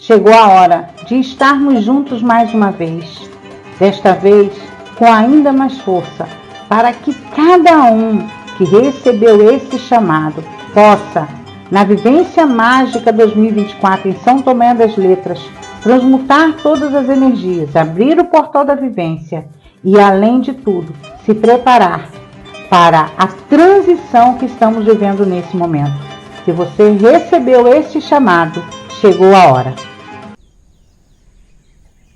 Chegou a hora de estarmos juntos mais uma vez, desta vez com ainda mais força, para que cada um que recebeu esse chamado possa, na vivência mágica 2024 em São Tomé das Letras, transmutar todas as energias, abrir o portal da vivência e, além de tudo, se preparar para a transição que estamos vivendo nesse momento. Se você recebeu este chamado, chegou a hora.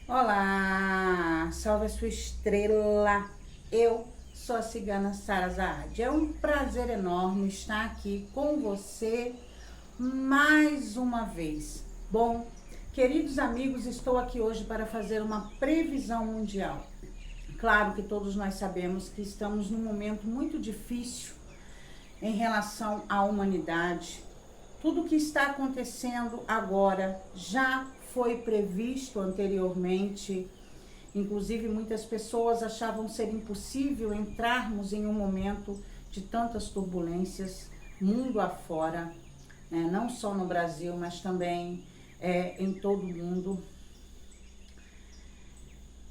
Olá, salve a sua estrela. Eu sou a cigana Sara Zaad. É um prazer enorme estar aqui com você mais uma vez. Bom, queridos amigos, estou aqui hoje para fazer uma previsão mundial. Claro que todos nós sabemos que estamos num momento muito difícil em relação à humanidade. Tudo o que está acontecendo agora já foi previsto anteriormente. Inclusive, muitas pessoas achavam ser impossível entrarmos em um momento de tantas turbulências mundo afora, né? Não só no Brasil, mas também em todo o mundo.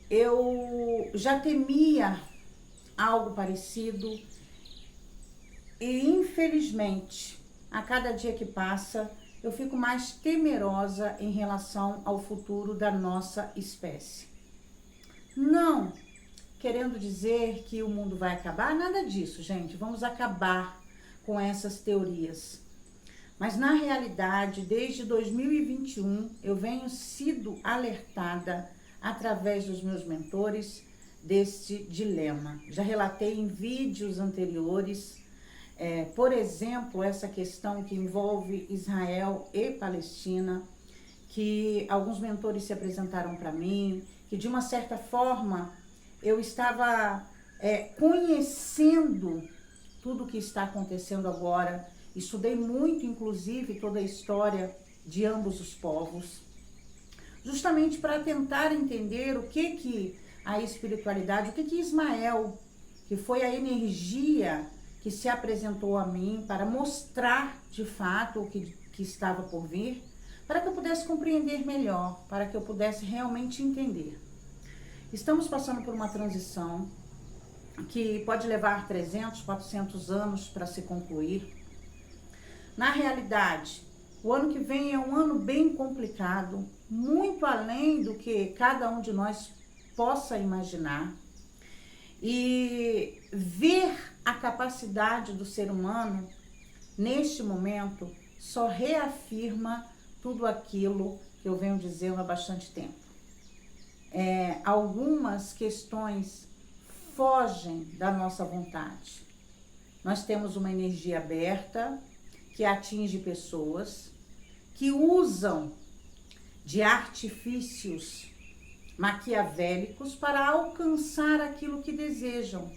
Eu já temia algo parecido e, infelizmente, a cada dia que passa, eu fico mais temerosa em relação ao futuro da nossa espécie. Não querendo dizer que o mundo vai acabar, nada disso, gente. Vamos acabar com essas teorias. Mas, na realidade, desde 2021, eu venho sido alertada através dos meus mentores deste dilema. Já relatei em vídeos anteriores, por exemplo, essa questão que envolve Israel e Palestina, que alguns mentores se apresentaram para mim, que de uma certa forma eu estava conhecendo tudo o que está acontecendo agora. Estudei muito, inclusive, toda a história de ambos os povos, justamente para tentar entender o que a espiritualidade, o que Ismael, que foi a energia que se apresentou a mim para mostrar de fato o que estava por vir, para que eu pudesse compreender melhor, para que eu pudesse realmente entender. Estamos passando por uma transição que pode levar 300, 400 anos para se concluir. Na realidade, o ano que vem é um ano bem complicado, muito além do que cada um de nós possa imaginar. E ver a capacidade do ser humano, neste momento, só reafirma tudo aquilo que eu venho dizendo há bastante tempo. Algumas questões fogem da nossa vontade. Nós temos uma energia aberta que atinge pessoas que usam de artifícios maquiavélicos para alcançar aquilo que desejam.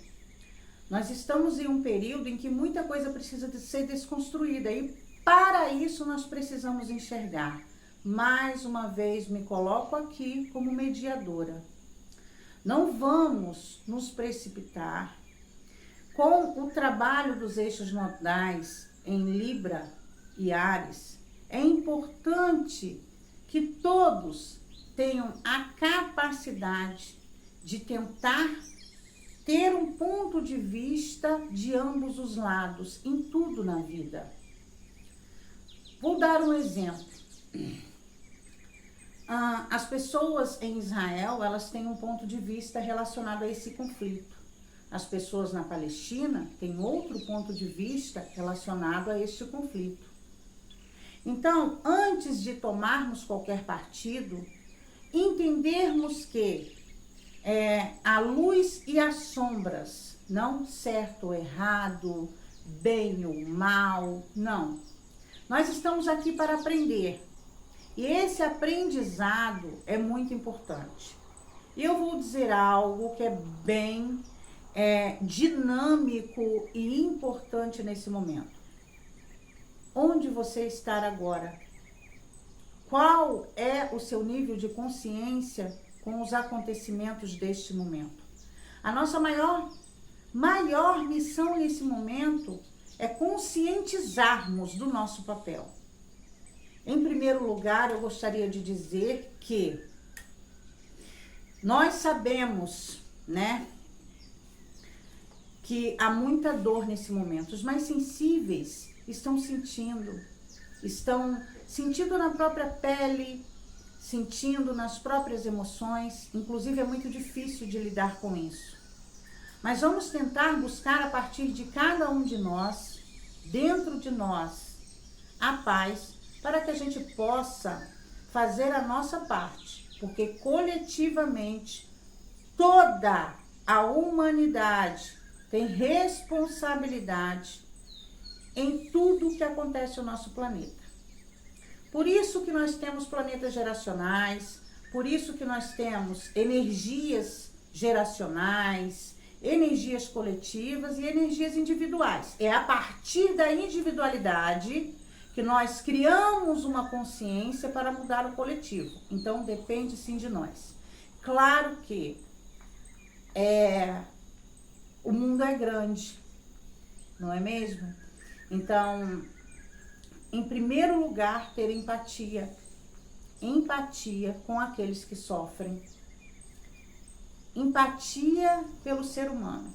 Nós estamos em um período em que muita coisa precisa de ser desconstruída e para isso nós precisamos enxergar. Mais uma vez me coloco aqui como mediadora. Não vamos nos precipitar. Com o trabalho dos eixos nodais em Libra e Áries, é importante que todos tenham a capacidade de tentar ter um ponto de vista de ambos os lados, em tudo na vida. Vou dar um exemplo. As pessoas em Israel, elas têm um ponto de vista relacionado a esse conflito. As pessoas na Palestina têm outro ponto de vista relacionado a este conflito. Então, antes de tomarmos qualquer partido, entendermos que a luz e as sombras, não certo ou errado, bem ou mal, não. Nós estamos aqui para aprender. E esse aprendizado é muito importante. E eu vou dizer algo que é bem dinâmico e importante nesse momento. Onde você está agora? Qual é o seu nível de consciência com os acontecimentos deste momento? A nossa maior missão nesse momento é conscientizarmos do nosso papel. Em primeiro lugar, eu gostaria de dizer que nós sabemos, né, que há muita dor nesse momento. Os mais sensíveis estão sentindo na própria pele, sentindo nas próprias emoções. Inclusive, é muito difícil de lidar com isso. Mas vamos tentar buscar a partir de cada um de nós, dentro de nós, a paz, para que a gente possa fazer a nossa parte. Porque coletivamente, toda a humanidade tem responsabilidade em tudo que acontece no nosso planeta. Por isso que nós temos planetas geracionais, por isso que nós temos energias geracionais, energias coletivas e energias individuais. É a partir da individualidade que nós criamos uma consciência para mudar o coletivo. Então, depende sim de nós. Claro que o mundo é grande, não é mesmo? Então, em primeiro lugar, ter empatia. Empatia com aqueles que sofrem. Empatia pelo ser humano.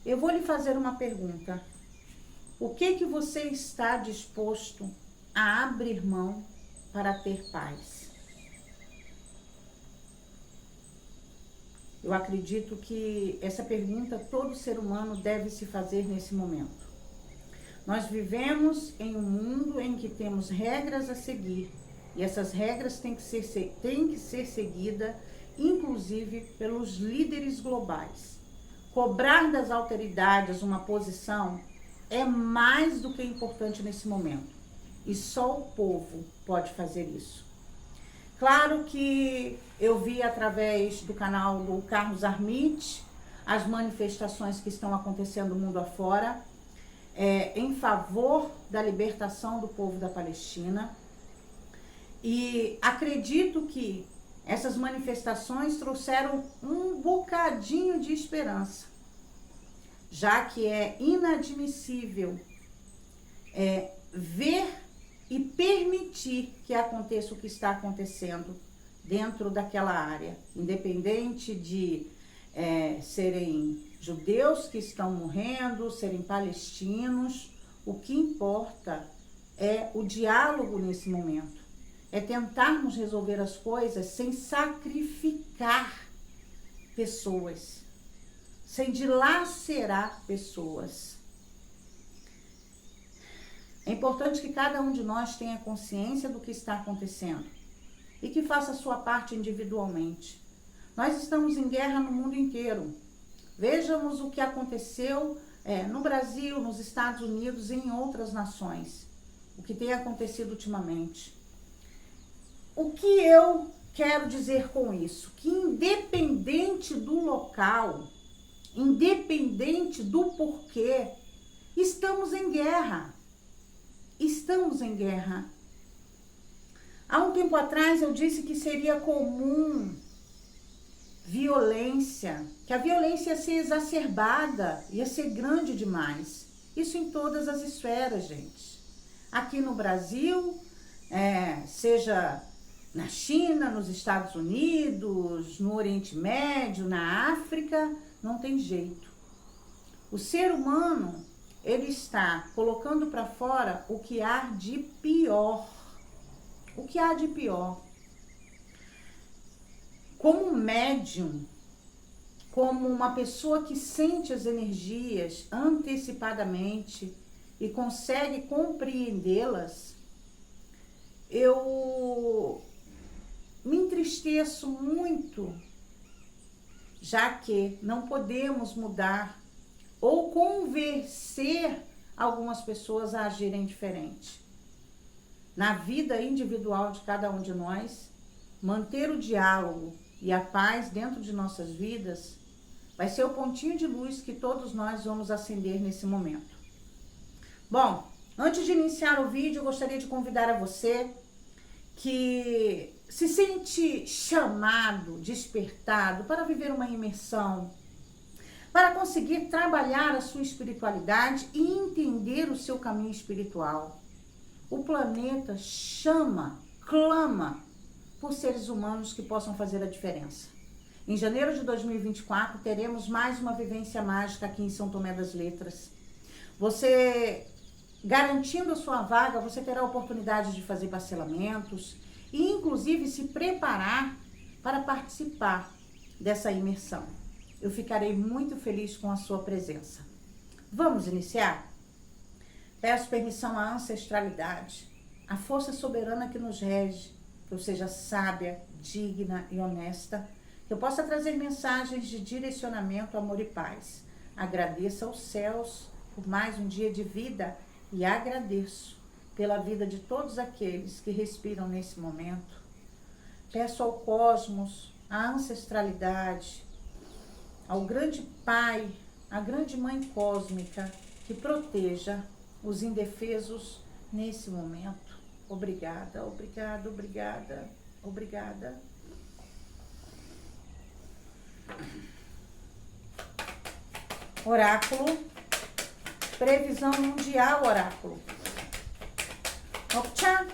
Eu vou lhe fazer uma pergunta. O que você está disposto a abrir mão para ter paz? Eu acredito que essa pergunta todo ser humano deve se fazer nesse momento. Nós vivemos em um mundo em que temos regras a seguir, e essas regras têm que ser seguidas, inclusive pelos líderes globais. Cobrar das autoridades uma posição é mais do que importante nesse momento, e só o povo pode fazer isso. Claro que eu vi através do canal do Carlos Armit as manifestações que estão acontecendo no mundo afora, em favor da libertação do povo da Palestina. E acredito que essas manifestações trouxeram um bocadinho de esperança, já que é inadmissível ver e permitir que aconteça o que está acontecendo dentro daquela área, independente de serem judeus que estão morrendo, serem palestinos. O que importa é o diálogo nesse momento, é tentarmos resolver as coisas sem sacrificar pessoas, sem dilacerar pessoas. É importante que cada um de nós tenha consciência do que está acontecendo e que faça a sua parte individualmente. Nós estamos em guerra no mundo inteiro. Vejamos o que aconteceu no Brasil, nos Estados Unidos e em outras nações. O que tem acontecido ultimamente. O que eu quero dizer com isso? Que independente do local, independente do porquê, estamos em guerra. Estamos em guerra. Há um tempo atrás eu disse que seria comum violência, que a violência ia ser exacerbada, ia ser grande demais. Isso em todas as esferas, gente. Aqui no Brasil, seja na China, nos Estados Unidos, no Oriente Médio, na África, não tem jeito. O ser humano, ele está colocando para fora o que há de pior. O que há de pior. Como médium, como uma pessoa que sente as energias antecipadamente e consegue compreendê-las, eu me entristeço muito, já que não podemos mudar ou convencer algumas pessoas a agirem diferente. Na vida individual de cada um de nós, manter o diálogo e a paz dentro de nossas vidas vai ser o pontinho de luz que todos nós vamos acender nesse momento. Bom, antes de iniciar o vídeo, eu gostaria de convidar a você que se sente chamado, despertado para viver uma imersão, para conseguir trabalhar a sua espiritualidade e entender o seu caminho espiritual. O planeta chama, clama por seres humanos que possam fazer a diferença. Em janeiro de 2024, teremos mais uma vivência mágica aqui em São Tomé das Letras. Você, garantindo a sua vaga, você terá a oportunidade de fazer parcelamentos e, inclusive, se preparar para participar dessa imersão. Eu ficarei muito feliz com a sua presença. Vamos iniciar? Peço permissão à ancestralidade, à força soberana que nos rege, que eu seja sábia, digna e honesta, que eu possa trazer mensagens de direcionamento, amor e paz. Agradeço aos céus por mais um dia de vida e agradeço pela vida de todos aqueles que respiram nesse momento. Peço ao cosmos, à ancestralidade, ao grande Pai, à grande Mãe Cósmica, que proteja os indefesos nesse momento. Obrigada, obrigada, obrigada, obrigada. Oráculo, previsão mundial, oráculo. Optcha.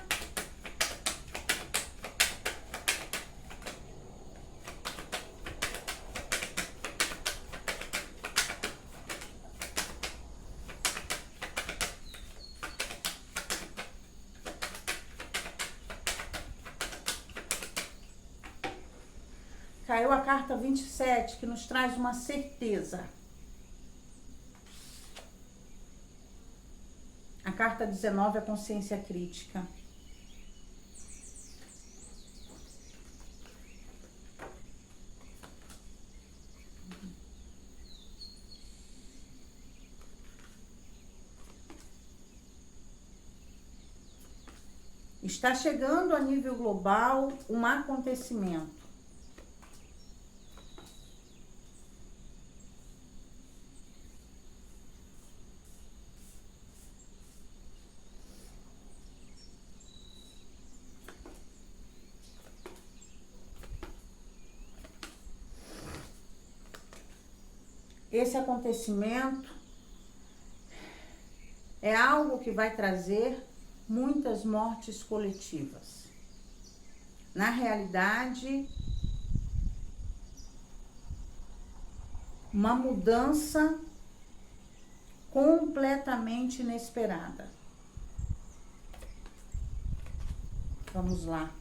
Caiu a carta 27, que nos traz uma certeza. A carta 19, a consciência crítica. Está chegando a nível global um acontecimento. Esse acontecimento é algo que vai trazer muitas mortes coletivas. Na realidade, uma mudança completamente inesperada. Vamos lá.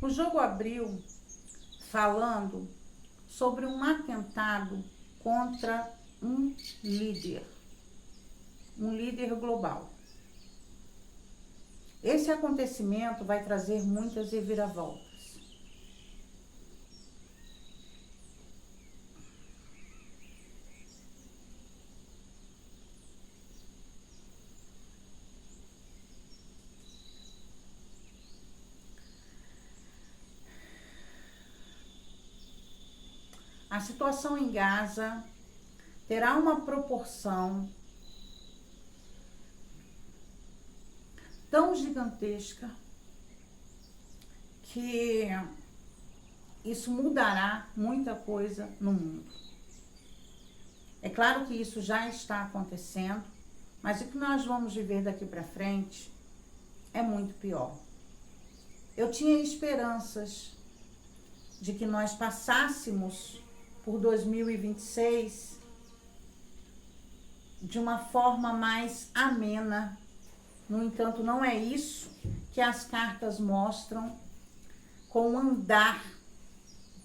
O jogo abriu falando sobre um atentado contra um líder global. Esse acontecimento vai trazer muitas reviravoltas. A situação em Gaza terá uma proporção tão gigantesca que isso mudará muita coisa no mundo. É claro que isso já está acontecendo, mas o que nós vamos viver daqui para frente é muito pior. Eu tinha esperanças de que nós passássemos por 2026 de uma forma mais amena. No entanto, não é isso que as cartas mostram com o andar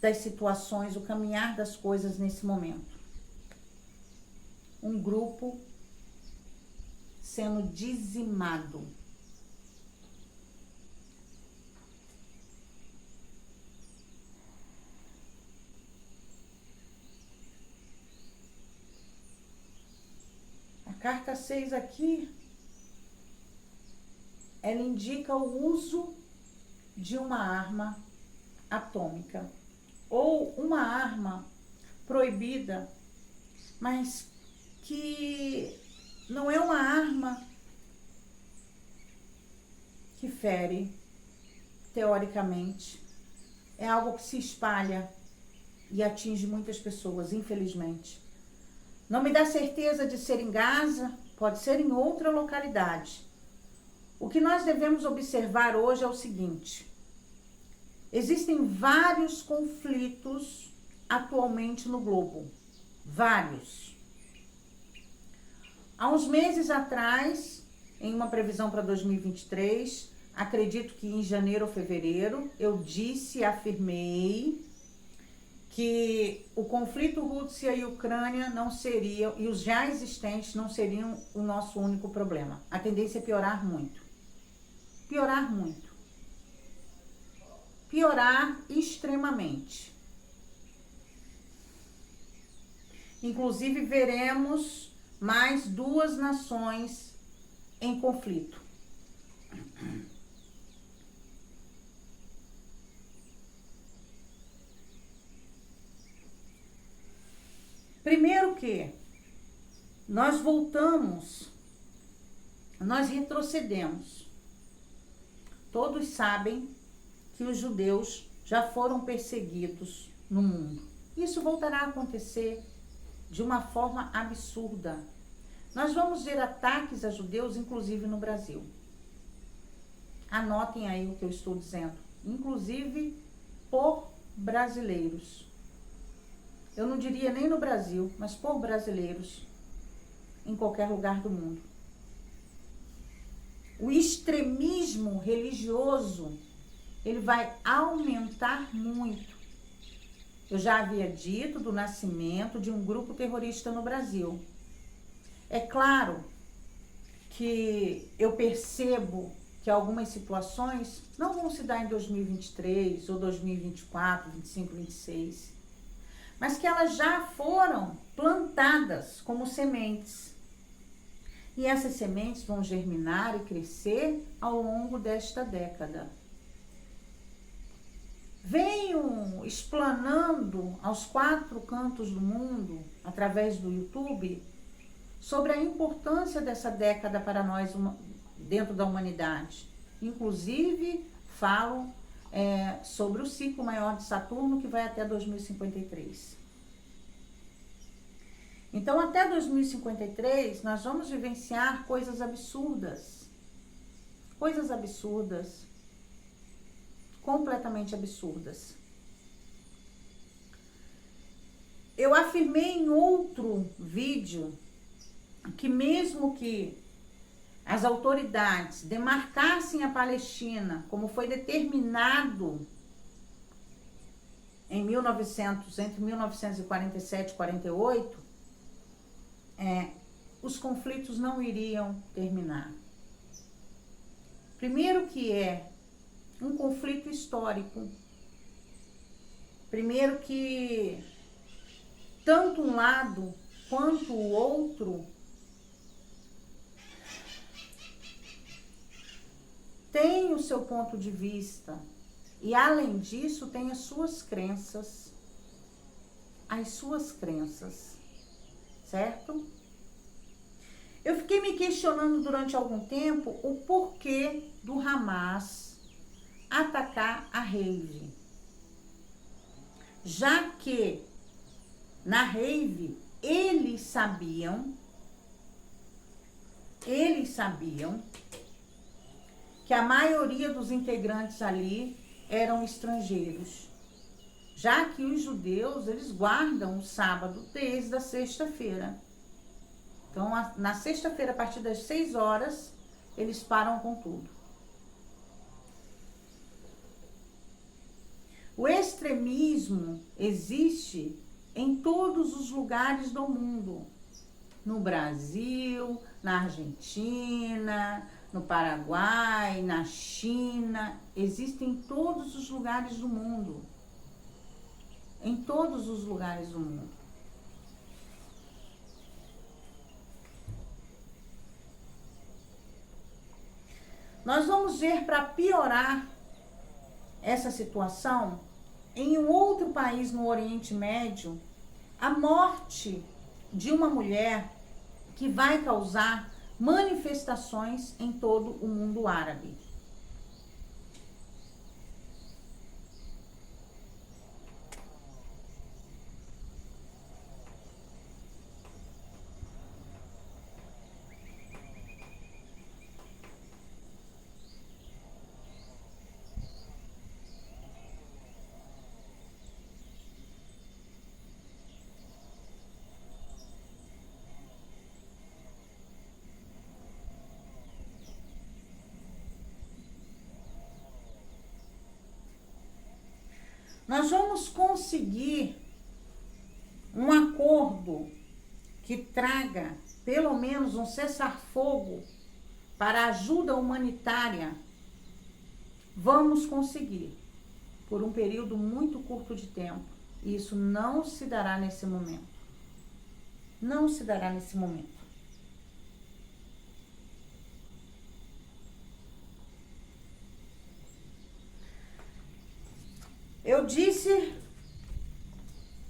das situações, o caminhar das coisas nesse momento. Um grupo sendo dizimado. A carta 6 aqui ela indica o uso de uma arma atômica ou uma arma proibida, mas que não é uma arma que fere, teoricamente. É algo que se espalha e atinge muitas pessoas, infelizmente. Não me dá certeza de ser em Gaza, pode ser em outra localidade. O que nós devemos observar hoje é o seguinte: existem vários conflitos atualmente no globo. Vários. Há uns meses atrás, em uma previsão para 2023, acredito que em janeiro ou fevereiro, eu afirmei que o conflito Rússia e Ucrânia não seria, e os já existentes não seriam o nosso único problema. A tendência é piorar muito. Piorar muito. Piorar extremamente. Inclusive, veremos mais 2 nações em conflito. Primeiro que nós voltamos, nós retrocedemos. Todos sabem que os judeus já foram perseguidos no mundo. Isso voltará a acontecer de uma forma absurda. Nós vamos ver ataques a judeus, inclusive no Brasil. Anotem aí o que eu estou dizendo. Inclusive por brasileiros. Eu não diria nem no Brasil, mas por brasileiros em qualquer lugar do mundo. O extremismo religioso, ele vai aumentar muito. Eu já havia dito do nascimento de um grupo terrorista no Brasil. É claro que eu percebo que algumas situações não vão se dar em 2023 ou 2024, 25, 26, mas que elas já foram plantadas como sementes. E essas sementes vão germinar e crescer ao longo desta década. Venho explanando aos 4 cantos do mundo, através do YouTube, sobre a importância dessa década para nós dentro da humanidade. Inclusive, falo sobre o ciclo maior de Saturno, que vai até 2053. Então, até 2053, nós vamos vivenciar coisas absurdas. Coisas absurdas. Completamente absurdas. Eu afirmei em outro vídeo que mesmo que as autoridades demarcassem a Palestina, como foi determinado em entre 1947 e 48, os conflitos não iriam terminar. Primeiro que é um conflito histórico. Primeiro que tanto um lado quanto o outro tem o seu ponto de vista e, além disso, tem as suas crenças, certo? Eu fiquei me questionando durante algum tempo o porquê do Hamas atacar a rave, já que na rave eles sabiam que a maioria dos integrantes ali eram estrangeiros, já que os judeus, eles guardam o sábado desde a sexta-feira. Então, na sexta-feira, a partir das 6 horas, eles param com tudo. O extremismo existe em todos os lugares do mundo. No Brasil, na Argentina, no Paraguai, na China. Existe em todos os lugares do mundo. Em todos os lugares do mundo. Nós vamos vamos ver, para piorar essa situação, em um outro país no Oriente Médio, a morte de uma mulher que vai causar manifestações em todo o mundo árabe. Nós vamos conseguir um acordo que traga pelo menos um cessar-fogo para ajuda humanitária. Vamos conseguir por um período muito curto de tempo. E isso não se dará nesse momento. Não se dará nesse momento. Eu disse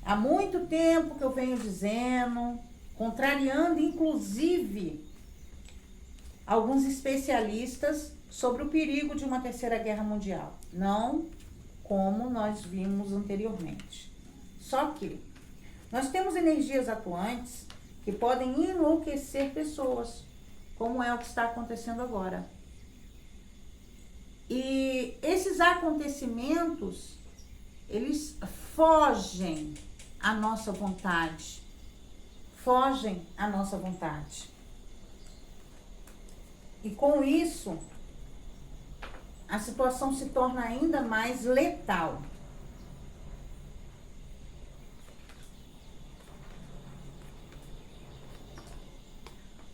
há muito tempo que eu venho dizendo, contrariando inclusive alguns especialistas sobre o perigo de uma terceira guerra mundial. Não como nós vimos anteriormente. Só que nós temos energias atuantes que podem enlouquecer pessoas, como é o que está acontecendo agora. E esses acontecimentos, eles fogem à nossa vontade. Fogem à nossa vontade. E com isso, a situação se torna ainda mais letal.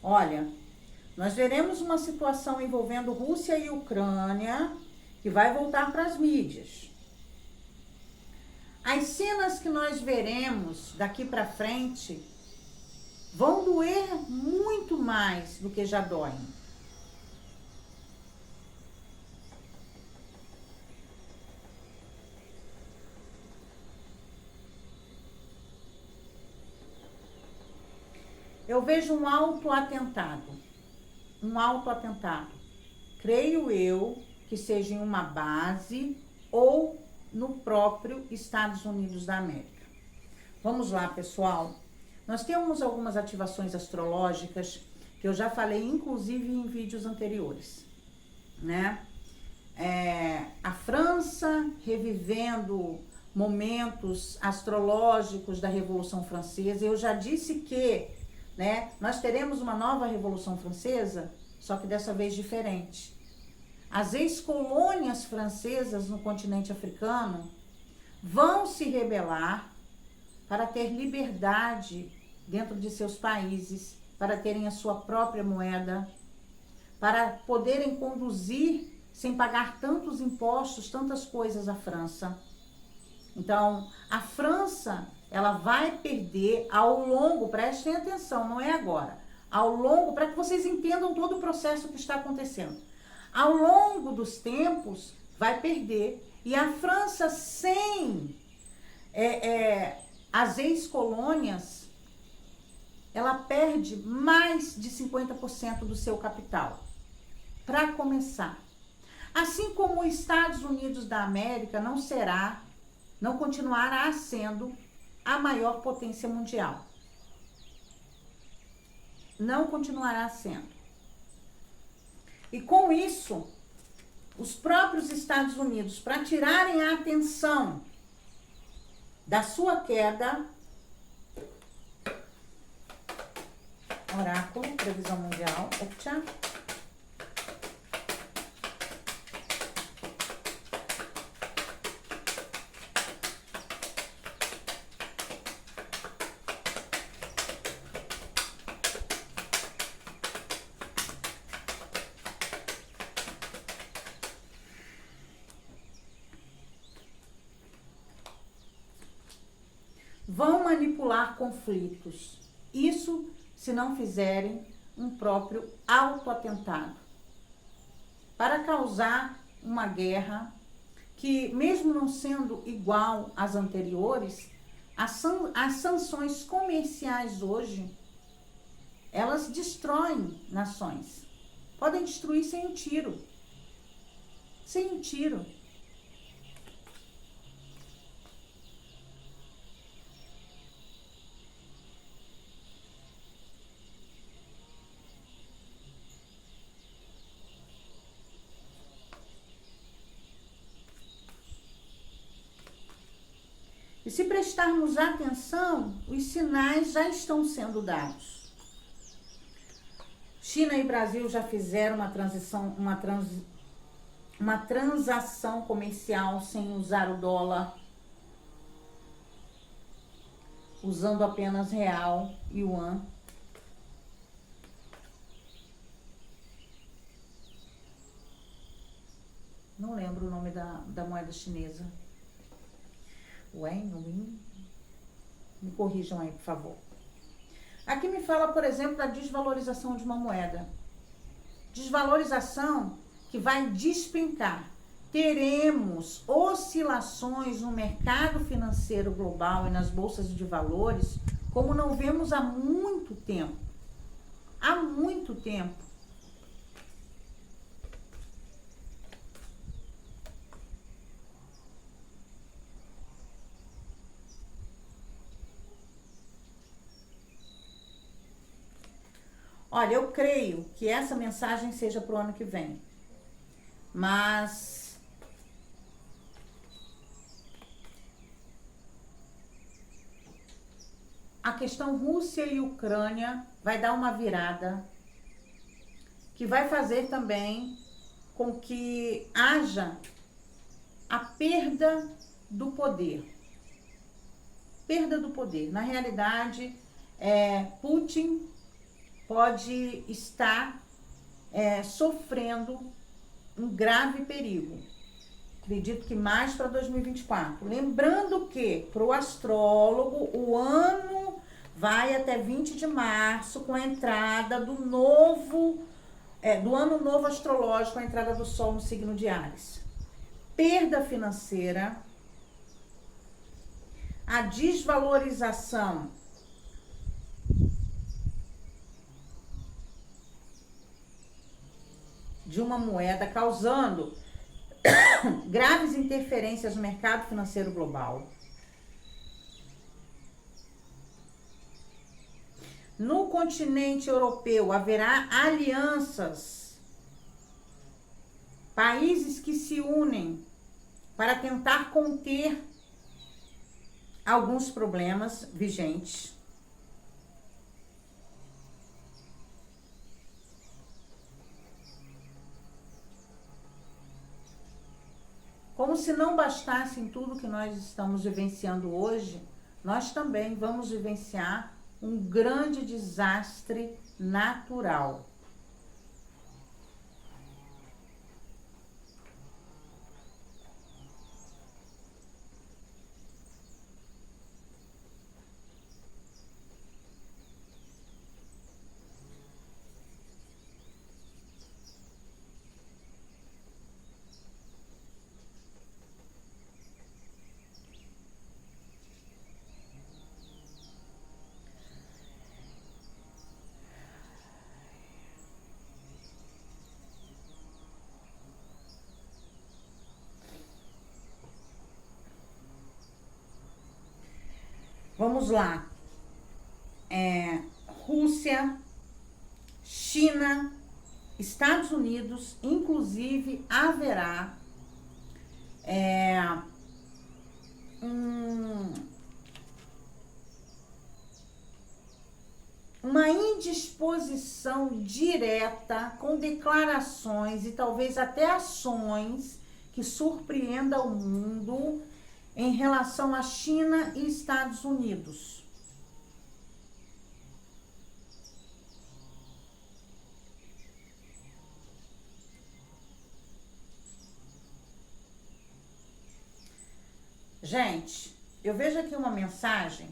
Olha, nós veremos uma situação envolvendo Rússia e Ucrânia que vai voltar para as mídias. As cenas que nós veremos daqui para frente vão doer muito mais do que já doem. Eu vejo um autoatentado. Um autoatentado. Creio eu que seja em uma base ou no próprio Estados Unidos da América. Vamos lá, pessoal. Nós temos algumas ativações astrológicas que eu já falei, inclusive, em vídeos anteriores, né? A França revivendo momentos astrológicos da Revolução Francesa. Eu já disse que, né, nós teremos uma nova Revolução Francesa, só que dessa vez diferente. As ex-colônias francesas no continente africano vão se rebelar para ter liberdade dentro de seus países, para terem a sua própria moeda, para poderem conduzir sem pagar tantos impostos, tantas coisas à França. Então, a França, ela vai perder ao longo, prestem atenção, não é agora, ao longo, para que vocês entendam todo o processo que está acontecendo. Ao longo dos tempos, vai perder. E a França, sem as ex-colônias, ela perde mais de 50% do seu capital. Para começar. Assim como os Estados Unidos da América não continuará sendo a maior potência mundial. Não continuará sendo. E com isso, os próprios Estados Unidos, para tirarem a atenção da sua queda, oráculo, previsão mundial, optcha, vão manipular conflitos. Isso se não fizerem um próprio autoatentado. para causar uma guerra que, mesmo não sendo igual às anteriores, as sanções comerciais hoje, elas destroem nações. Podem destruir sem um tiro. Sem um tiro. E se prestarmos atenção, os sinais já estão sendo dados. China e Brasil já fizeram uma transação comercial sem usar o dólar, usando apenas real e yuan. Não lembro o nome da moeda chinesa. Me corrijam aí, por favor. Aqui me fala, por exemplo, da desvalorização de uma moeda. Desvalorização que vai despencar. Teremos oscilações no mercado financeiro global e nas bolsas de valores como não vemos há muito tempo. Há muito tempo. Olha, eu creio que essa mensagem seja para o ano que vem. Mas a questão Rússia e Ucrânia vai dar uma virada que vai fazer também com que haja a perda do poder. Perda do poder. Na realidade, Putin pode estar sofrendo um grave perigo. Acredito que mais para 2024. Lembrando que, para o astrólogo, o ano vai até 20 de março com a entrada do ano novo astrológico, a entrada do Sol no signo de Áries. Perda financeira, a desvalorização de uma moeda, causando graves interferências no mercado financeiro global. No continente europeu haverá alianças, países que se unem para tentar conter alguns problemas vigentes. Como se não bastasse em tudo que nós estamos vivenciando hoje, nós também vamos vivenciar um grande desastre natural. Vamos lá. Rússia, China, Estados Unidos, inclusive haverá uma indisposição direta com declarações e talvez até ações que surpreenda o mundo em relação à China e Estados Unidos. Gente, eu vejo aqui uma mensagem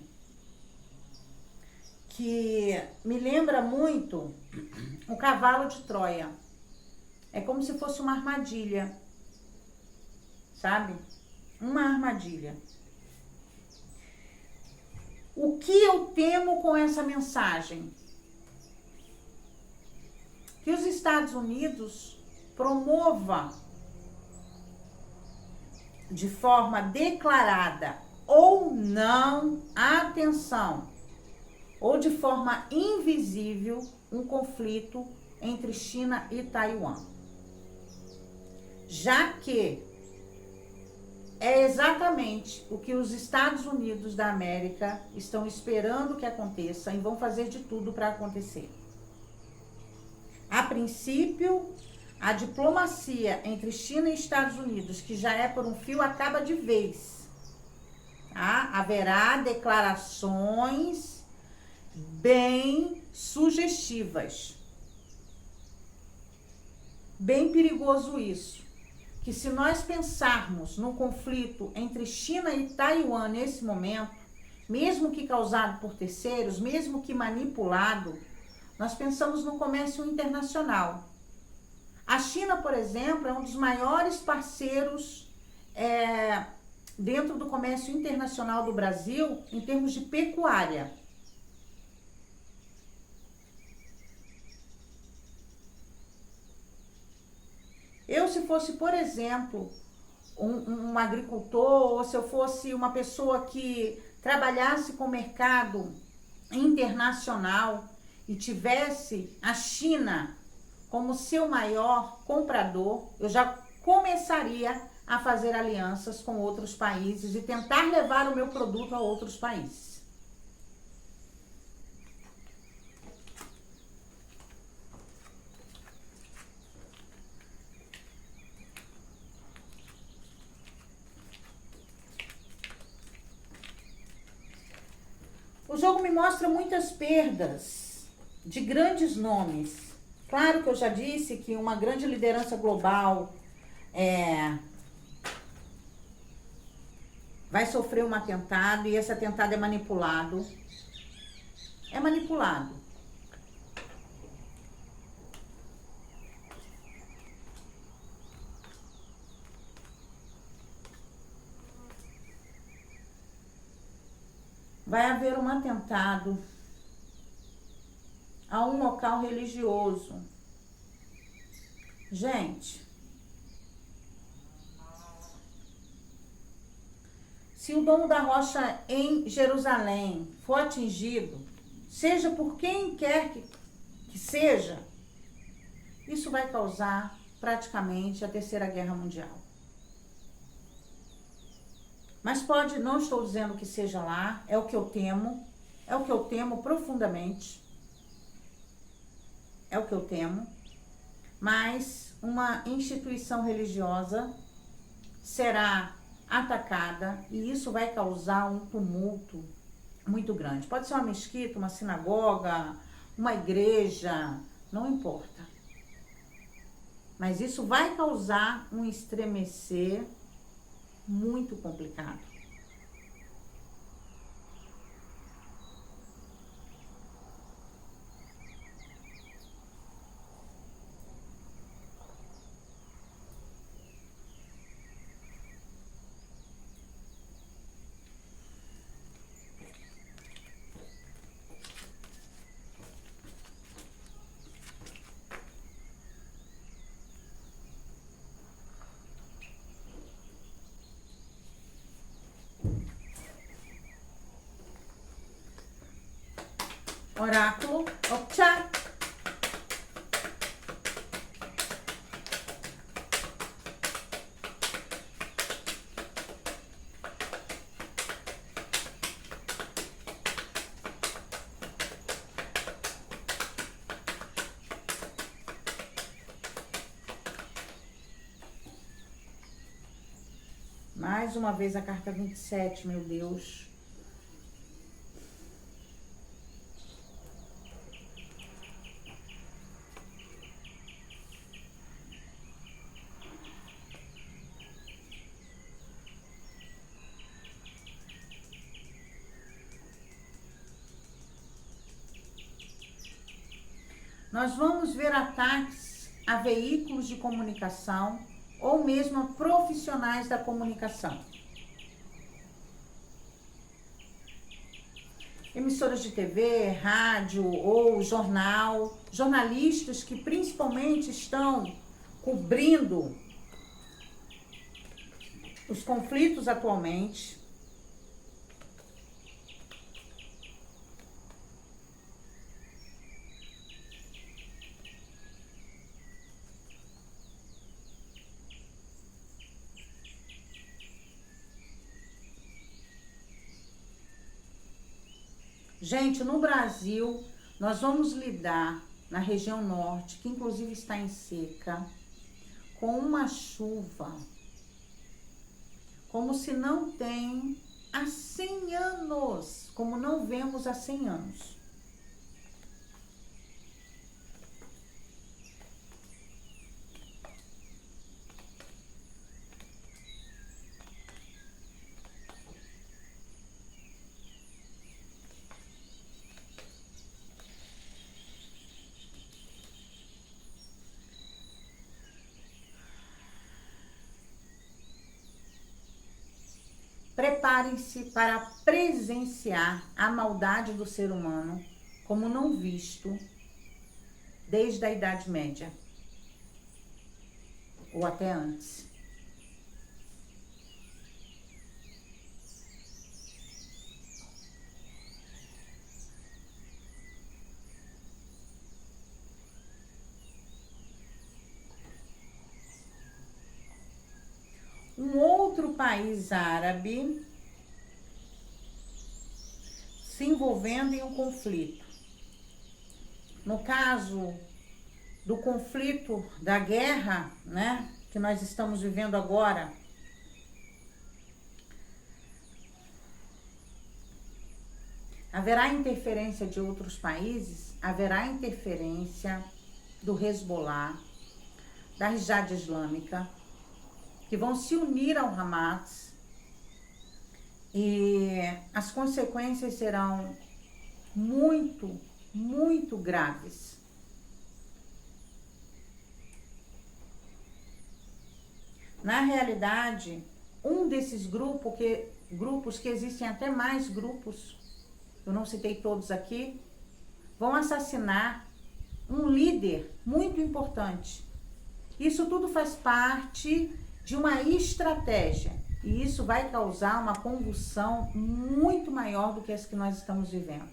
que me lembra muito o cavalo de Troia. É como se fosse uma armadilha, sabe? Uma armadilha. O que eu temo com essa mensagem? Que os Estados Unidos promova de forma declarada ou não, atenção, ou de forma invisível, um conflito entre China e Taiwan. Já que é exatamente o que os Estados Unidos da América estão esperando que aconteça e vão fazer de tudo para acontecer. A princípio, a diplomacia entre China e Estados Unidos, que já é por um fio, acaba de vez. Tá? Haverá declarações bem sugestivas. Bem perigoso isso. Que se nós pensarmos no conflito entre China e Taiwan nesse momento, mesmo que causado por terceiros, mesmo que manipulado, nós pensamos no comércio internacional. A China, por exemplo, é um dos maiores parceiros dentro do comércio internacional do Brasil em termos de pecuária. Eu, se fosse, por exemplo, um agricultor, ou se eu fosse uma pessoa que trabalhasse com o mercado internacional e tivesse a China como seu maior comprador, eu já começaria a fazer alianças com outros países e tentar levar o meu produto a outros países. O jogo me mostra muitas perdas de grandes nomes. Claro que eu já disse que uma grande liderança global vai sofrer um atentado e esse atentado é manipulado. É manipulado. Vai haver um atentado a um local religioso. Gente, se o domo da rocha em Jerusalém for atingido, seja por quem quer que seja, isso vai causar praticamente a Terceira Guerra Mundial. Mas pode, não estou dizendo que seja lá, é o que eu temo profundamente. É o que eu temo. Mas uma instituição religiosa será atacada e isso vai causar um tumulto muito grande. Pode ser uma mesquita, uma sinagoga, uma igreja, não importa. Mas isso vai causar um estremecer muito complicado. Oráculo, Okja. Mais uma vez a carta 27, meu Deus. Nós vamos ver ataques a veículos de comunicação ou mesmo a profissionais da comunicação. Emissoras de TV, rádio ou jornal, jornalistas que principalmente estão cobrindo os conflitos atualmente. Gente, no Brasil, nós vamos lidar na região norte, que inclusive está em seca, com uma chuva como se não tem há 100 anos, como não vemos há 100 anos. Preparem-se para presenciar a maldade do ser humano como não visto desde a Idade Média ou até antes. Um outro país árabe se envolvendo em um conflito. No caso do conflito da guerra, né, que nós estamos vivendo agora, haverá interferência de outros países, haverá interferência do Hezbollah, da Jihad Islâmica, que vão se unir ao Hamas, e as consequências serão muito, muito graves. Na realidade, um desses grupos que existem até mais grupos, eu não citei todos aqui, vão assassinar um líder muito importante. Isso tudo faz parte de uma estratégia, e isso vai causar uma convulsão muito maior do que as que nós estamos vivendo.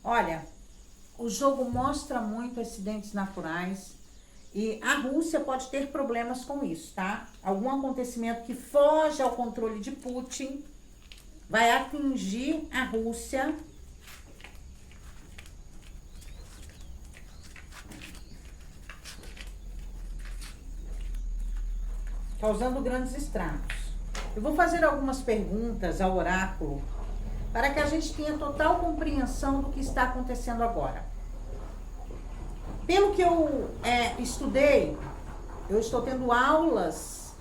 Olha, o jogo mostra muito acidentes naturais e a Rússia pode ter problemas com isso, tá? Algum acontecimento que foge ao controle de Putin vai atingir a Rússia, causando grandes estragos. Eu vou fazer algumas perguntas ao oráculo para que a gente tenha total compreensão do que está acontecendo agora. Pelo que eu estudei, eu estou tendo aulas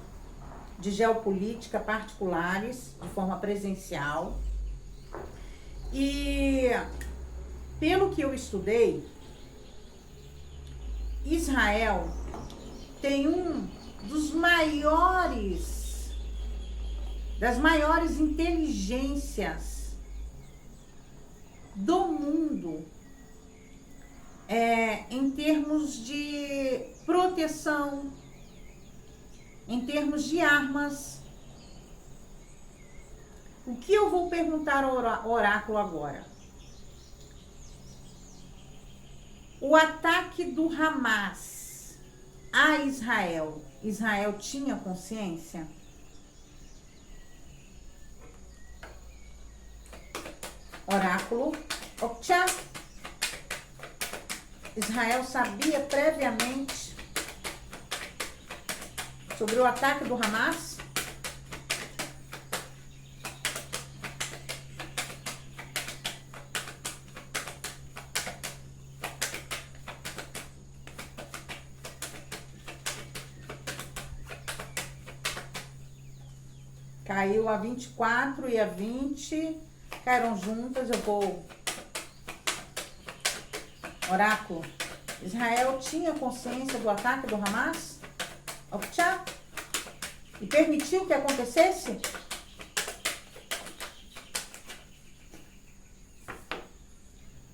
de geopolítica particulares, de forma presencial. E pelo que eu estudei, Israel tem das maiores inteligências do mundo, em termos de proteção, em termos de armas. O que eu vou perguntar ao oráculo agora? O ataque do Hamas a Israel, Israel tinha consciência? Oráculo, Oktia. Israel sabia previamente sobre o ataque do Hamas? Caiu a 24 e a 20. Caíram juntas. Eu vou... Oráculo. Israel tinha consciência do ataque do Hamas? Optcha? E permitiu que acontecesse?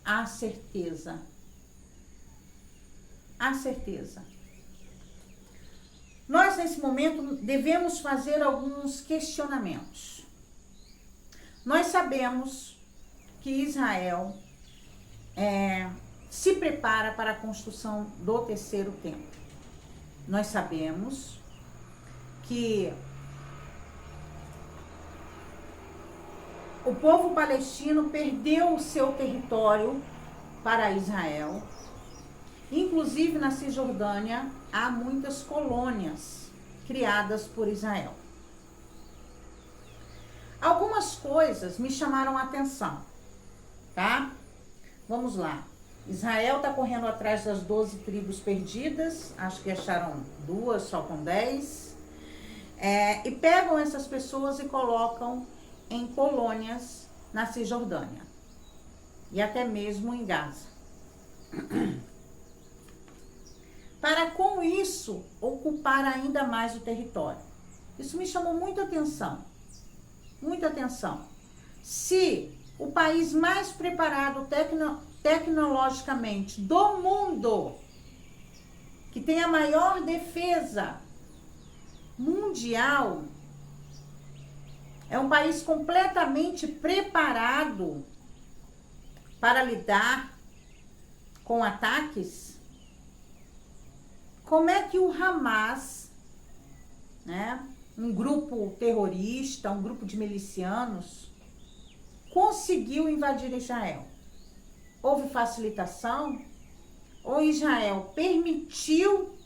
Há certeza. Há certeza. Nós, nesse momento, devemos fazer alguns questionamentos. Nós sabemos que Israel se prepara para a construção do terceiro templo. Nós sabemos que o povo palestino perdeu o seu território para Israel. Inclusive na Cisjordânia há muitas colônias criadas por Israel. Algumas coisas me chamaram a atenção, tá? Vamos lá. Israel está correndo atrás das 12 tribos perdidas, acho que acharam 2, faltam 10. E pegam essas pessoas e colocam em colônias na Cisjordânia e até mesmo em Gaza. Para com isso ocupar ainda mais o território. Isso me chamou muita atenção. Muita atenção. Se o país mais preparado tecnologicamente do mundo, que tem a maior defesa mundial, é um país completamente preparado para lidar com ataques, como é que o Hamas, né, um grupo terrorista, um grupo de milicianos, conseguiu invadir Israel? Houve facilitação? Ou Israel permitiu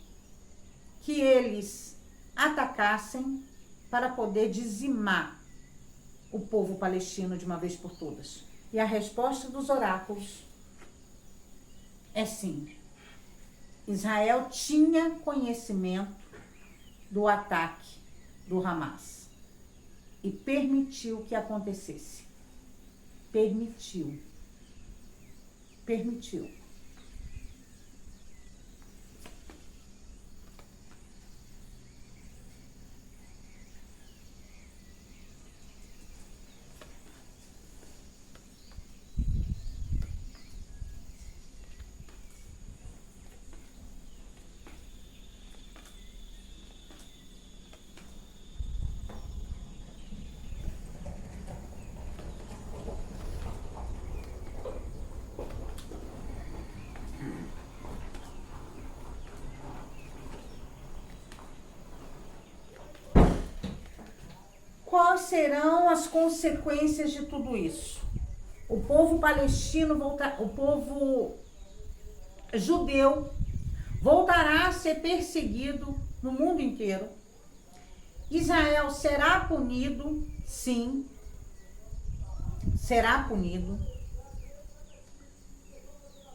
que eles atacassem para poder dizimar o povo palestino de uma vez por todas? E a resposta dos oráculos é sim. Israel tinha conhecimento do ataque do Hamas e permitiu que acontecesse. Permitiu. Quais serão as consequências de tudo isso? O povo palestino, o povo judeu voltará a ser perseguido no mundo inteiro. Israel será punido, sim, será punido.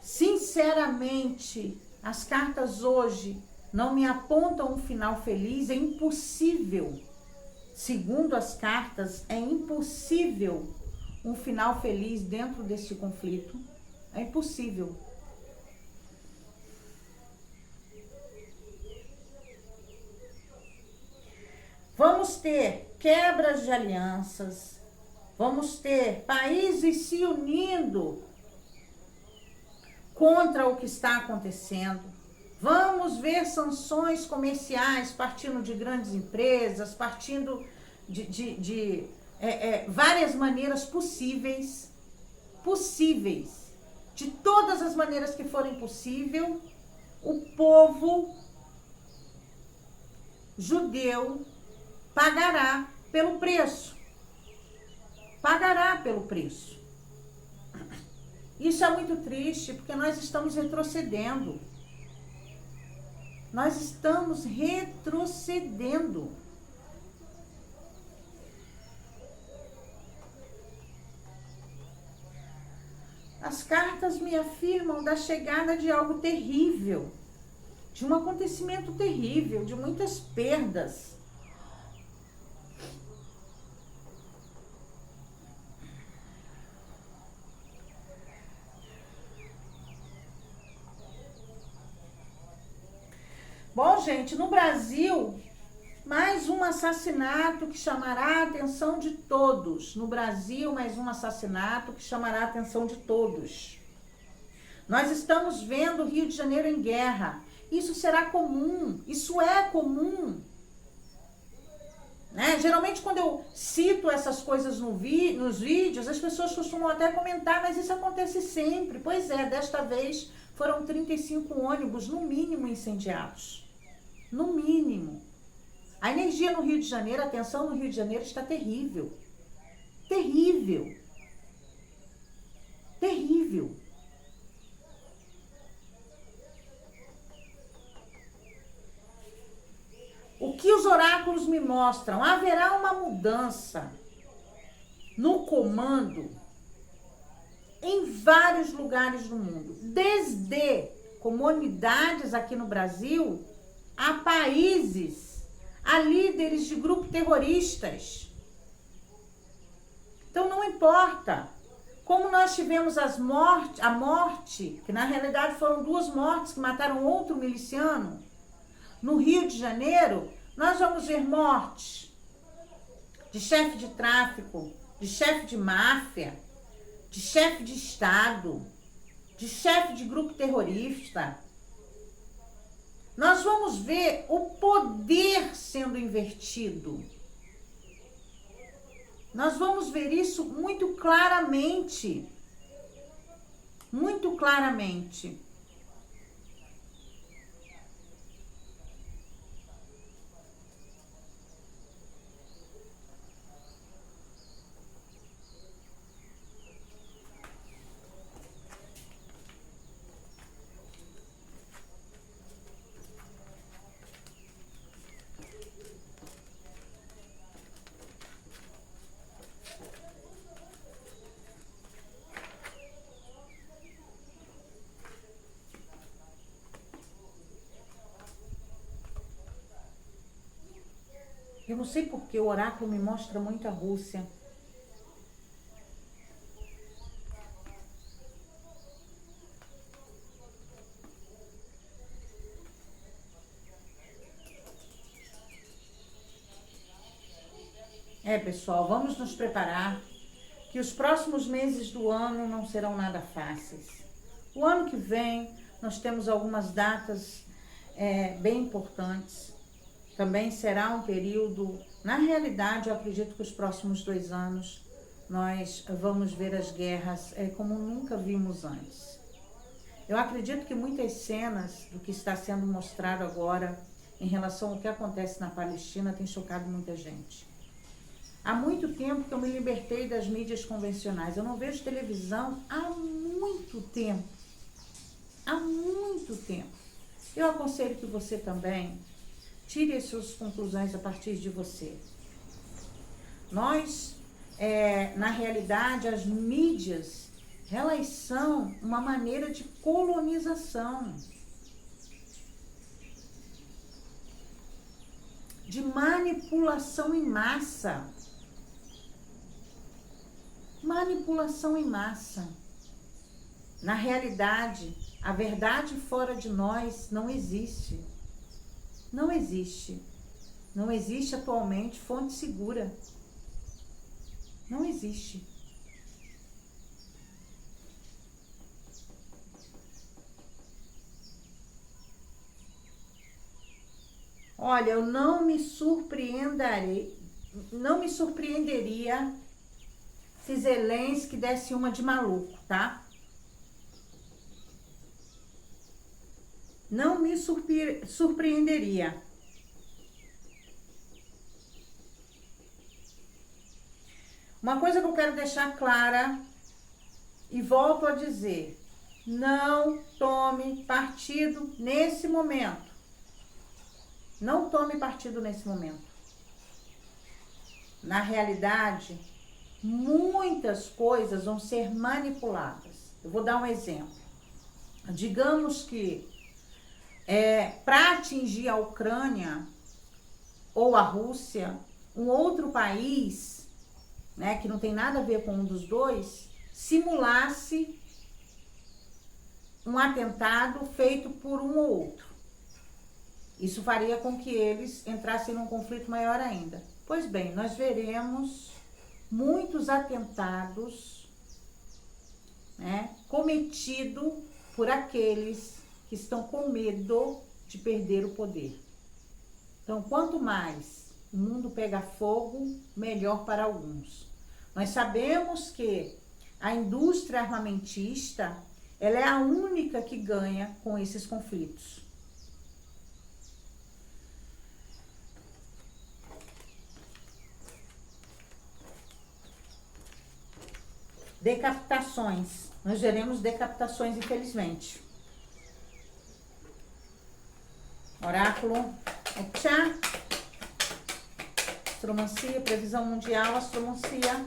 Sinceramente, as cartas hoje não me apontam um final feliz, é impossível. Segundo as cartas, é impossível um final feliz dentro deste conflito. É impossível. Vamos ter quebras de alianças, vamos ter países se unindo contra o que está acontecendo. Vamos ver sanções comerciais partindo de grandes empresas, partindo de várias maneiras possíveis. De todas as maneiras que forem possível, o povo judeu pagará pelo preço. Pagará pelo preço. Isso é muito triste, porque nós estamos retrocedendo. Nós estamos retrocedendo. As cartas me afirmam da chegada de algo terrível, de um acontecimento terrível, de muitas perdas. Bom, gente, no Brasil, mais um assassinato que chamará a atenção de todos. No Brasil, mais um assassinato que chamará a atenção de todos. Nós estamos vendo o Rio de Janeiro em guerra. Isso será comum, isso é comum. Né? Geralmente, quando eu cito essas coisas nos vídeos, as pessoas costumam até comentar, mas isso acontece sempre. Pois é, desta vez foram 35 ônibus, no mínimo, incendiados. No mínimo. A energia no Rio de Janeiro, a tensão no Rio de Janeiro está terrível. Terrível. Terrível. O que os oráculos me mostram? Haverá uma mudança no comando em vários lugares do mundo. Desde comunidades aqui no Brasil, a países, a líderes de grupos terroristas. Então não importa. Como nós tivemos a morte, que na realidade foram 2 mortes que mataram outro miliciano, no Rio de Janeiro, nós vamos ver mortes de chefe de tráfico, de chefe de máfia, de chefe de Estado, de chefe de grupo terrorista. Nós vamos ver o poder sendo invertido. Nós vamos ver isso muito claramente. Muito claramente. Eu não sei porque o oráculo me mostra muito a Rússia. Pessoal, vamos nos preparar que os próximos meses do ano não serão nada fáceis. O ano que vem nós temos algumas datas bem importantes. Também será um período, na realidade, eu acredito que os próximos 2 anos nós vamos ver as guerras como nunca vimos antes. Eu acredito que muitas cenas do que está sendo mostrado agora em relação ao que acontece na Palestina tem chocado muita gente. Há muito tempo que eu me libertei das mídias convencionais. Eu não vejo televisão há muito tempo. Há muito tempo. Eu aconselho que você também tire as suas conclusões a partir de você. Nós, na realidade, as mídias, elas são uma maneira de colonização, de manipulação em massa. Manipulação em massa. Na realidade, a verdade fora de nós não existe. Não existe. Não existe atualmente fonte segura. Não existe. Olha, eu não me surpreenderia se Zelensky desse uma de maluco, tá? Não me surpreenderia. Uma coisa que eu quero deixar clara, e volto a dizer, não tome partido nesse momento. Não tome partido nesse momento. Na realidade, muitas coisas vão ser manipuladas. Eu vou dar um exemplo. Digamos que para atingir a Ucrânia ou a Rússia, um outro país, né, que não tem nada a ver com um dos dois, simulasse um atentado feito por um ou outro. Isso faria com que eles entrassem num conflito maior ainda. Pois bem, nós veremos muitos atentados, né, cometidos por aqueles que estão com medo de perder o poder. Então, quanto mais o mundo pega fogo, melhor para alguns. Nós sabemos que a indústria armamentista, ela é a única que ganha com esses conflitos. Decapitações. Nós veremos decapitações, infelizmente. Oráculo. Tchá. Astromancia, previsão mundial, astromancia.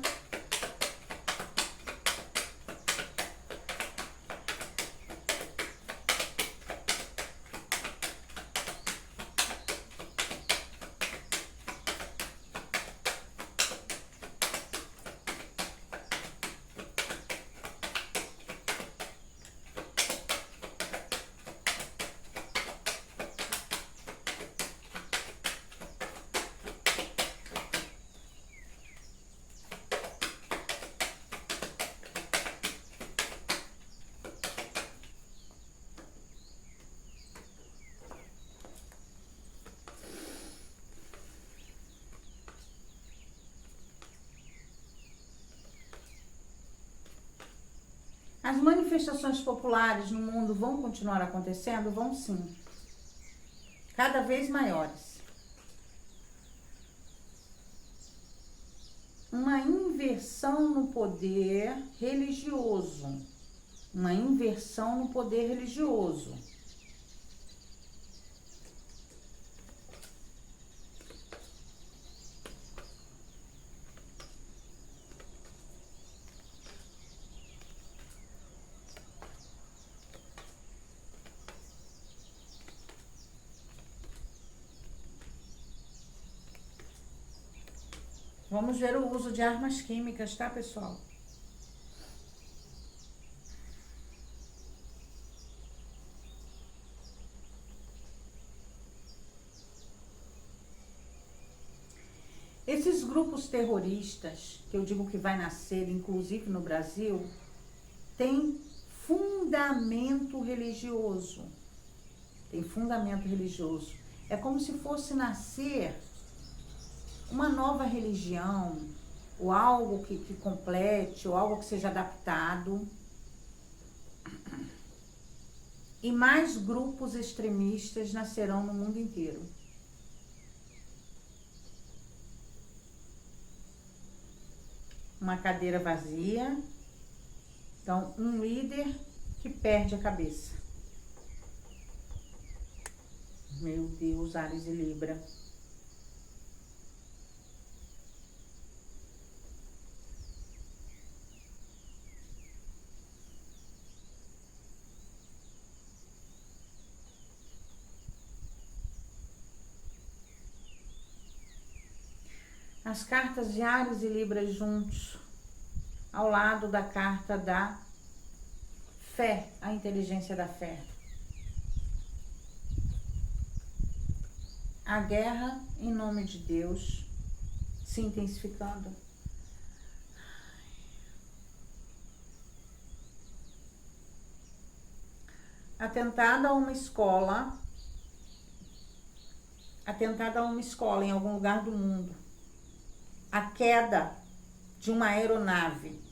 As manifestações populares no mundo vão continuar acontecendo? Vão sim. Cada vez maiores. Uma inversão no poder religioso. Uma inversão no poder religioso. Vamos ver o uso de armas químicas, tá, pessoal? Esses grupos terroristas, que eu digo que vai nascer, inclusive no Brasil, têm fundamento religioso. Tem fundamento religioso. É como se fosse nascer uma nova religião, ou algo que complete, ou algo que seja adaptado. E mais grupos extremistas nascerão no mundo inteiro. Uma cadeira vazia. Então, um líder que perde a cabeça. Meu Deus, Áries e Libra. As cartas de Áries e Libra juntos, ao lado da carta da fé, a inteligência da fé. A guerra em nome de Deus se intensificando. Atentado a uma escola. Atentado a uma escola em algum lugar do mundo. A queda de uma aeronave.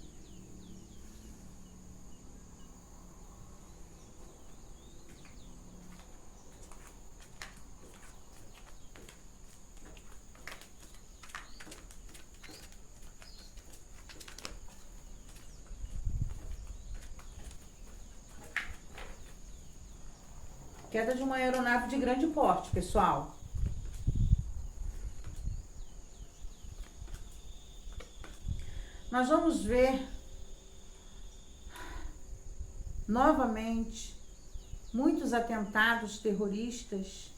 Queda de uma aeronave de grande porte, pessoal. Nós vamos ver novamente muitos atentados terroristas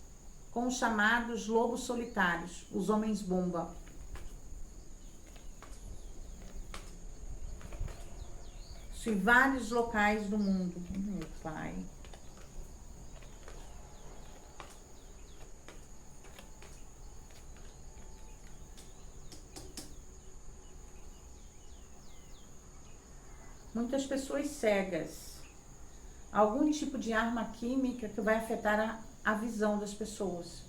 com os chamados lobos solitários, os homens-bomba. Isso em vários locais do mundo. Meu pai. muitas pessoas cegas. Algum tipo de arma química que vai afetar a visão das pessoas.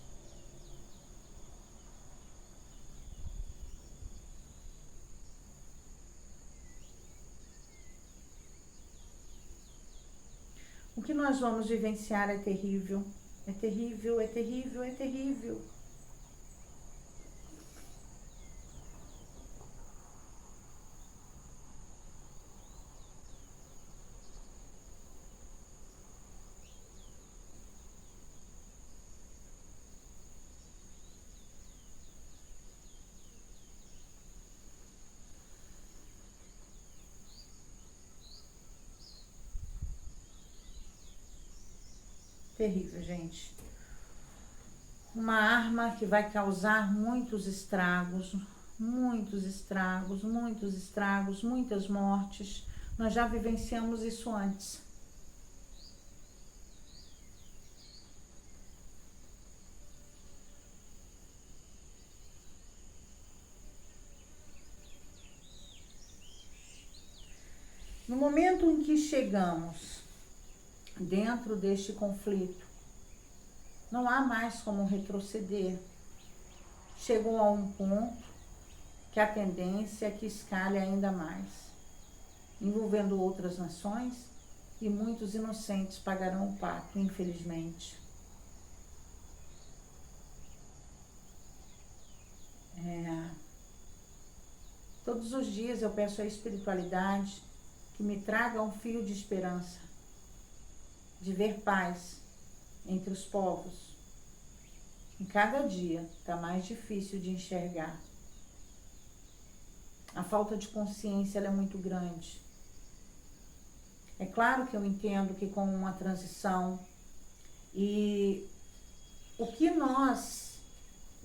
O que nós vamos vivenciar é terrível. É terrível, é terrível, é terrível. Terrível, gente. Uma arma que vai causar muitos estragos, muitos estragos, muitos estragos, muitas mortes. Nós já vivenciamos isso antes. No momento em que chegamos dentro deste conflito, não há mais como retroceder. Chegou a um ponto que a tendência é que escale ainda mais, envolvendo outras nações, e muitos inocentes pagarão o pato, infelizmente. Todos os dias eu peço à espiritualidade que me traga um fio de esperança, de ver paz entre os povos. E cada dia está mais difícil de enxergar. A falta de consciência ela é muito grande. É claro que eu entendo que com uma transição e o que nós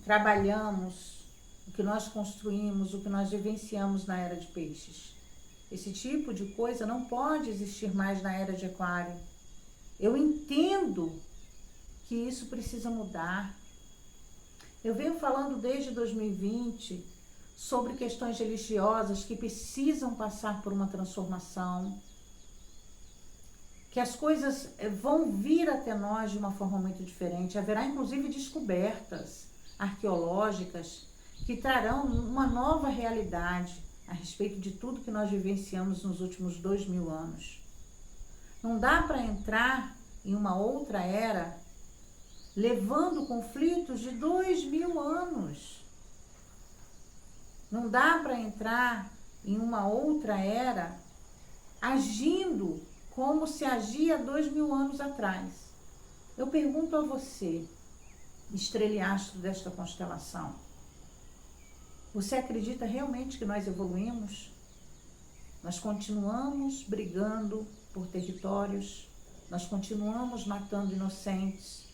trabalhamos, o que nós construímos, o que nós vivenciamos na era de peixes, esse tipo de coisa não pode existir mais na era de aquário. Eu entendo que isso precisa mudar. Eu venho falando desde 2020 sobre questões religiosas que precisam passar por uma transformação, que as coisas vão vir até nós de uma forma muito diferente. Haverá inclusive descobertas arqueológicas que trarão uma nova realidade a respeito de tudo que nós vivenciamos nos últimos 2000 anos. Não dá para entrar em uma outra era levando conflitos de 2000 anos. Não dá para entrar em uma outra era agindo como se agia 2000 anos atrás. Eu pergunto a você, estreliastro desta constelação, você acredita realmente que nós evoluímos? Nós continuamos brigando por territórios, nós continuamos matando inocentes,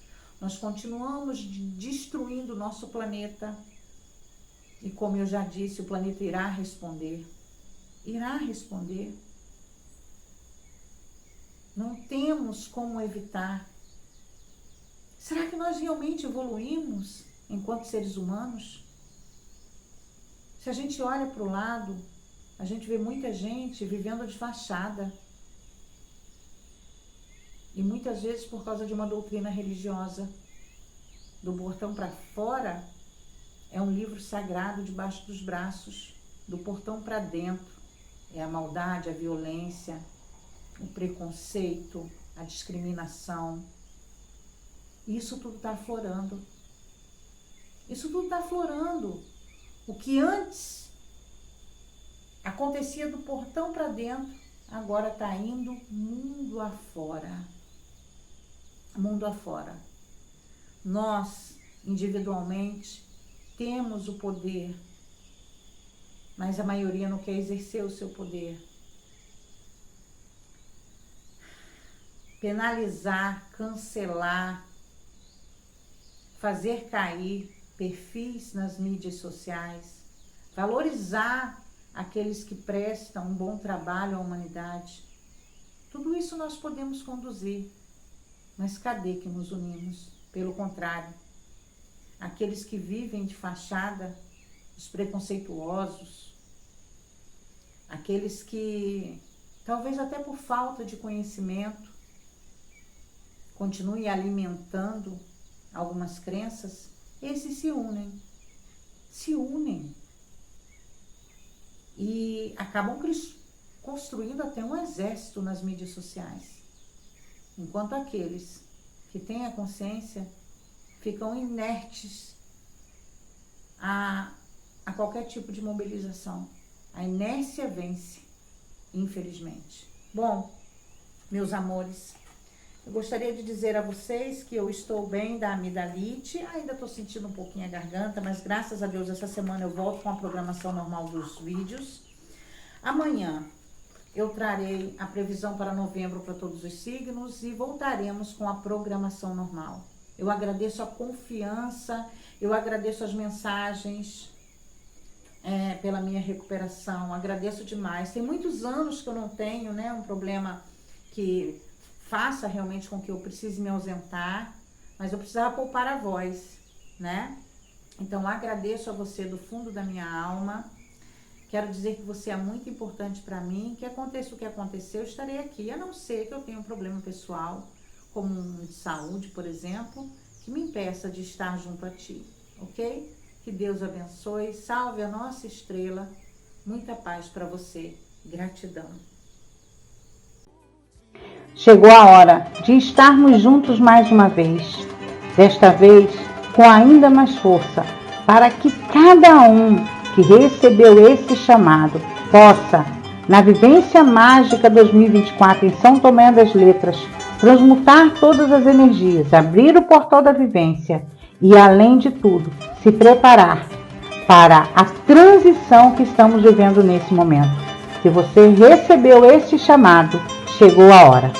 nós continuamos destruindo o nosso planeta. E como eu já disse, o planeta irá responder. Irá responder. Não temos como evitar. Será que nós realmente evoluímos enquanto seres humanos? Se a gente olha para o lado, a gente vê muita gente vivendo de fachada. E muitas vezes por causa de uma doutrina religiosa. Do portão para fora é um livro sagrado debaixo dos braços. Do portão para dentro é a maldade, a violência, o preconceito, a discriminação. Isso tudo está aflorando. Isso tudo está aflorando. O que antes acontecia do portão para dentro, agora está indo mundo afora. Mundo afora. Nós, individualmente, temos o poder, mas a maioria não quer exercer o seu poder. Penalizar, cancelar, fazer cair perfis nas mídias sociais, valorizar aqueles que prestam um bom trabalho à humanidade. Tudo isso nós podemos conduzir, mas cadê que nos unimos? Pelo contrário, aqueles que vivem de fachada, os preconceituosos, aqueles que talvez até por falta de conhecimento, continue alimentando algumas crenças, esses se unem e acabam construindo até um exército nas mídias sociais, enquanto aqueles que têm a consciência ficam inertes a qualquer tipo de mobilização. A inércia vence, infelizmente. Bom, meus amores, eu gostaria de dizer a vocês que eu estou bem da amidalite, ainda estou sentindo um pouquinho a garganta, mas graças a Deus essa semana eu volto com a programação normal dos vídeos. Amanhã eu trarei a previsão para novembro para todos os signos e voltaremos com a programação normal. Eu agradeço a confiança, eu agradeço as mensagens pela minha recuperação, agradeço demais. Tem muitos anos que eu não tenho, né, um problema que faça realmente com que eu precise me ausentar, mas eu precisava poupar a voz, né? Então agradeço a você do fundo da minha alma. Quero dizer que você é muito importante para mim, que aconteça o que acontecer, eu estarei aqui, a não ser que eu tenha um problema pessoal, como um de saúde, por exemplo, que me impeça de estar junto a ti, ok? Que Deus abençoe, salve a nossa estrela, muita paz para você, gratidão. Chegou a hora de estarmos juntos mais uma vez, desta vez com ainda mais força, para que cada um que recebeu esse chamado possa, na vivência mágica 2024 em São Tomé das Letras, transmutar todas as energias, abrir o portal da vivência e, além de tudo, se preparar para a transição que estamos vivendo nesse momento. Se você recebeu esse chamado, chegou a hora.